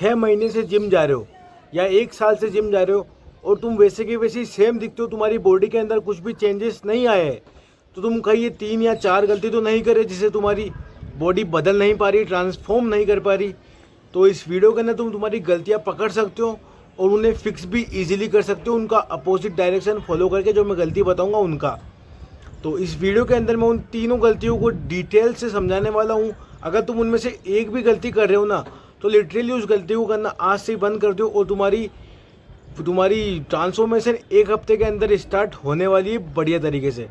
6 महीने से जिम जा रहे हो या 1 साल से जिम जा रहे हो और तुम वैसे की वैसे ही सेम दिखते हो, तुम्हारी बॉडी के अंदर कुछ भी चेंजेस नहीं आए हैं, तो तुम कहीं ये 3 या 4 गलती तो नहीं करे जिससे तुम्हारी बॉडी बदल नहीं पा रही, ट्रांसफॉर्म नहीं कर पा रही। तो इस वीडियो के अंदर तुम तुम्हारी गलतियाँ पकड़ सकते हो और उन्हें फिक्स भी ईजिली कर सकते हो, उनका अपोजिट डायरेक्शन फॉलो करके जो मैं गलती बताऊँगा उनका। तो इस वीडियो के अंदर मैं उन तीनों गलतियों को डिटेल से समझाने वाला हूँ। अगर तुम उनमें से एक भी गलती कर रहे हो ना, तो लिटरली उस गलती को करना आज से ही बंद कर दो और तुम्हारी ट्रांसफॉर्मेशन 1 हफ्ते के अंदर स्टार्ट होने वाली है बढ़िया तरीके से।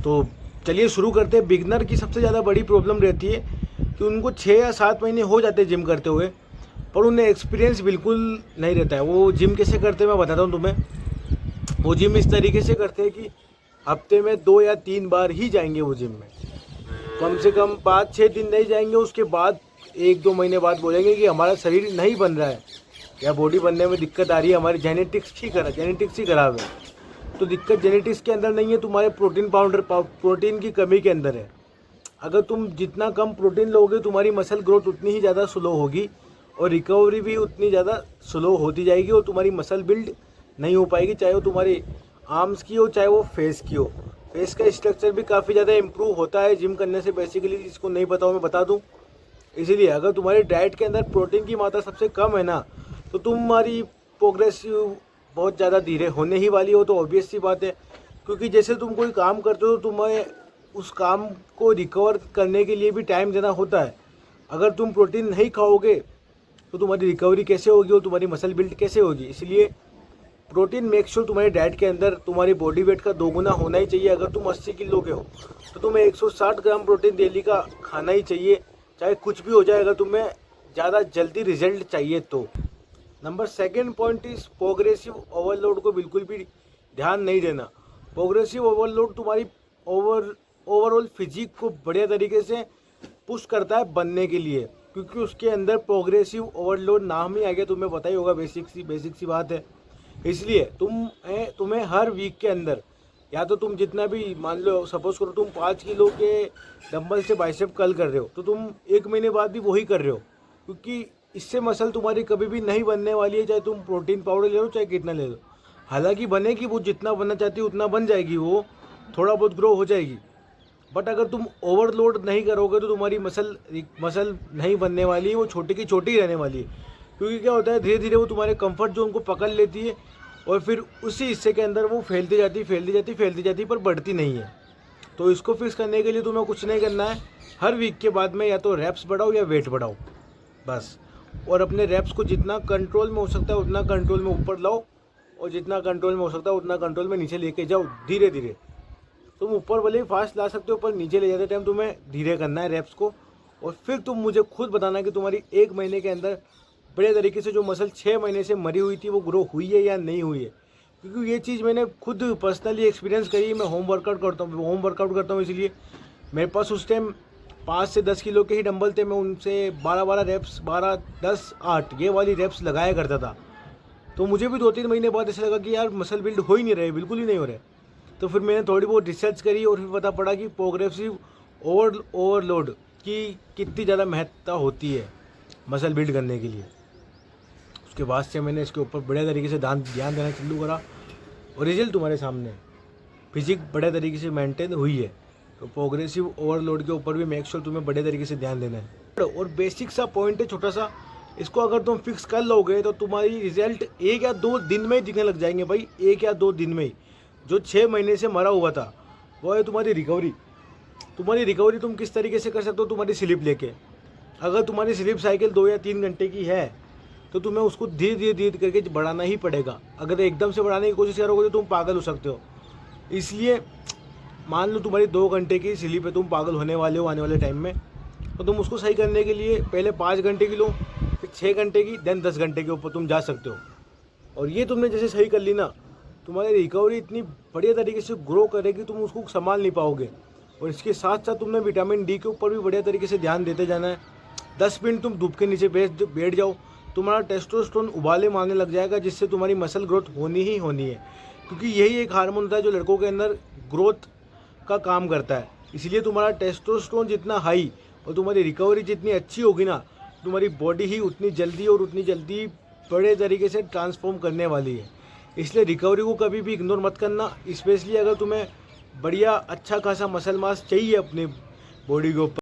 तो चलिए शुरू करते हैं। बिगनर की सबसे ज़्यादा बड़ी प्रॉब्लम रहती है कि उनको 6 या 7 महीने हो जाते हैं जिम करते हुए, पर उन्हें एक्सपीरियंस बिल्कुल नहीं रहता है। वो जिम कैसे करते हैं मैं बताता हूँ तुम्हें। वो जिम इस तरीके से करते हैं कि हफ्ते में 2 या 3 बार ही जाएंगे वो जिम में, कम से कम 5-6 दिन नहीं जाएंगे। उसके बाद 1-2 महीने बाद बोलेंगे कि हमारा शरीर नहीं बन रहा है या बॉडी बनने में दिक्कत आ रही है, हमारी जेनेटिक्स ही खराब है। तो दिक्कत जेनेटिक्स के अंदर नहीं है, तुम्हारे प्रोटीन की कमी के अंदर है। अगर तुम जितना कम प्रोटीन लोगे तुम्हारी मसल ग्रोथ उतनी ही ज़्यादा स्लो होगी और रिकवरी भी उतनी ज़्यादा स्लो होती जाएगी और तुम्हारी मसल बिल्ड नहीं हो पाएगी, चाहे वो तुम्हारी आर्म्स की हो चाहे वो फेस की हो। फेस का स्ट्रक्चर भी काफ़ी ज़्यादा इंप्रूव होता है जिम करने से बेसिकली, जिसको नहीं पता हो मैं बता दूं। इसीलिए अगर तुम्हारी डाइट के अंदर प्रोटीन की मात्रा सबसे कम है ना, तो तुम्हारी प्रोग्रेसिव बहुत ज़्यादा धीरे होने ही वाली हो। तो ऑब्वियस सी बात है, क्योंकि जैसे तुम कोई काम करते हो तो तुम्हें उस काम को रिकवर करने के लिए भी टाइम देना होता है। अगर तुम प्रोटीन नहीं खाओगे तो तुम्हारी रिकवरी कैसे होगी और तुम्हारी मसल बिल्ड कैसे होगी। इसलिए प्रोटीन मेक श्योर तुम्हारी डाइट के अंदर तुम्हारी बॉडी वेट का 2 गुना होना ही चाहिए। अगर तुम 80 किलो के हो तो तुम्हें 160 ग्राम प्रोटीन डेली का खाना ही चाहिए, चाहे कुछ भी हो जाए, अगर तुम्हें ज़्यादा जल्दी रिजल्ट चाहिए तो। नंबर 2 पॉइंट इस प्रोग्रेसिव ओवरलोड को बिल्कुल भी ध्यान नहीं देना। प्रोग्रेसिव ओवरलोड तुम्हारी ओवरऑल फिजिक को बढ़िया तरीके से पुश करता है बनने के लिए, क्योंकि उसके अंदर प्रोग्रेसिव ओवरलोड नाम ही आ गया, तुम्हें पता ही होगा, बेसिक सी बात है। इसलिए तुम्हें हर वीक के अंदर या तो तुम जितना भी, मान लो सपोज करो तुम 5 किलो के डंबल से बाइसेप कर्ल कर रहे हो, तो तुम 1 महीने बाद भी वही कर रहे हो, क्योंकि इससे मसल तुम्हारी कभी भी नहीं बनने वाली है, चाहे तुम प्रोटीन पाउडर ले लो चाहे कितना ले लो। हालांकि बनेगी, वो जितना बनना चाहती है उतना बन जाएगी, वो थोड़ा बहुत ग्रो हो जाएगी। बट अगर तुम ओवरलोड नहीं करोगे तो तुम्हारी मसल नहीं बनने वाली है, वो छोटी की छोटी ही रहने वाली है। क्योंकि क्या होता है, धीरे धीरे वो तुम्हारे कंफर्ट जोन को पकड़ लेती है और फिर उसी हिस्से के अंदर वो फैलती जाती पर बढ़ती नहीं है। तो इसको फिक्स करने के लिए तुम्हें कुछ नहीं करना है, हर वीक के बाद में या तो रैप्स बढ़ाओ या वेट बढ़ाओ बस। और अपने रैप्स को जितना कंट्रोल में हो सकता है उतना कंट्रोल में ऊपर लाओ और जितना कंट्रोल में हो सकता है उतना कंट्रोल में नीचे लेके जाओ धीरे धीरे। तुम ऊपर भले ही फास्ट ला सकते हो, पर नीचे ले जाते टाइम तुम्हें धीरे करना है रैप्स को। और फिर तुम मुझे खुद बताना कि तुम्हारी 1 महीने के अंदर बड़े तरीके से जो मसल 6 महीने से मरी हुई थी वो ग्रो हुई है या नहीं हुई है। क्योंकि ये चीज़ मैंने खुद पर्सनली एक्सपीरियंस करी। मैं होम वर्कआउट करता हूँ, इसलिए मेरे पास उस टाइम 5 से 10 किलो के ही डंबल थे। मैं उनसे 12 रैप्स, 12, 10, 8 ये वाली रैप्स लगाया करता था। तो मुझे भी 2-3 महीने बाद ऐसा लगा कि यार मसल बिल्ड हो ही नहीं रहे, बिल्कुल ही नहीं हो रहे। तो फिर मैंने थोड़ी बहुत रिसर्च करी और फिर पता पड़ा कि प्रोग्रेसिव ओवरलोड की कितनी ज़्यादा महत्ता होती है मसल बिल्ड करने के लिए। उसके बाद से मैंने इसके ऊपर बढ़िया तरीके से ध्यान देना चालू करा और रिजल्ट तुम्हारे सामने, फिजिक बढ़िया तरीके से मेंटेन हुई है। तो प्रोग्रेसिव ओवरलोड के ऊपर भी मेक श्योर तुम्हें बढ़िया तरीके से ध्यान देना है। और बेसिक सा पॉइंट है छोटा सा, इसको अगर तुम फिक्स कर लोगे तो तुम्हारी रिजल्ट 1 या 2 दिन में ही दिखने लग जाएंगे भाई, 1 या 2 दिन में ही। जो 6 महीने से मरा हुआ था वो है तुम्हारी रिकवरी तुम किस तरीके से कर सकते हो, तुम्हारी स्लीप लेके। अगर तुम्हारी स्लीप साइकिल 2 या 3 घंटे की है तो तुम्हें उसको धीरे धीरे करके बढ़ाना ही पड़ेगा। अगर एकदम से बढ़ाने की कोशिश करोगे तो तुम पागल हो सकते हो। इसलिए मान लो तुम्हारी 2 घंटे की स्लीप है, तुम पागल होने वाले हो आने वाले टाइम में, तो तुम उसको सही करने के लिए पहले 5 घंटे की लो, फिर 6 घंटे की, देन 10 घंटे के ऊपर तुम जा सकते हो। और ये तुमने जैसे सही कर ली ना, तुम्हारी रिकवरी इतनी बढ़िया तरीके से ग्रो करेगी, तुम उसको संभाल नहीं पाओगे। और इसके साथ साथ तुमने विटामिन डी के ऊपर भी बढ़िया तरीके से ध्यान देते जाना है। 10 मिनट तुम धूप के नीचे बैठ जाओ, तुम्हारा टेस्टोस्टेरोन उबाले मारने लग जाएगा, जिससे तुम्हारी मसल ग्रोथ होनी ही होनी है। क्योंकि यही एक हार्मोन होता है जो लड़कों के अंदर ग्रोथ का काम करता है। इसलिए तुम्हारा टेस्टोस्टेरोन जितना हाई और तुम्हारी रिकवरी जितनी अच्छी होगी ना, तुम्हारी बॉडी ही उतनी जल्दी बड़े तरीके से ट्रांसफॉर्म करने वाली है। इसलिए रिकवरी को कभी भी इग्नोर मत करना, स्पेशली अगर तुम्हें बढ़िया अच्छा खासा मसल मास चाहिए अपने बॉडी के ऊपर।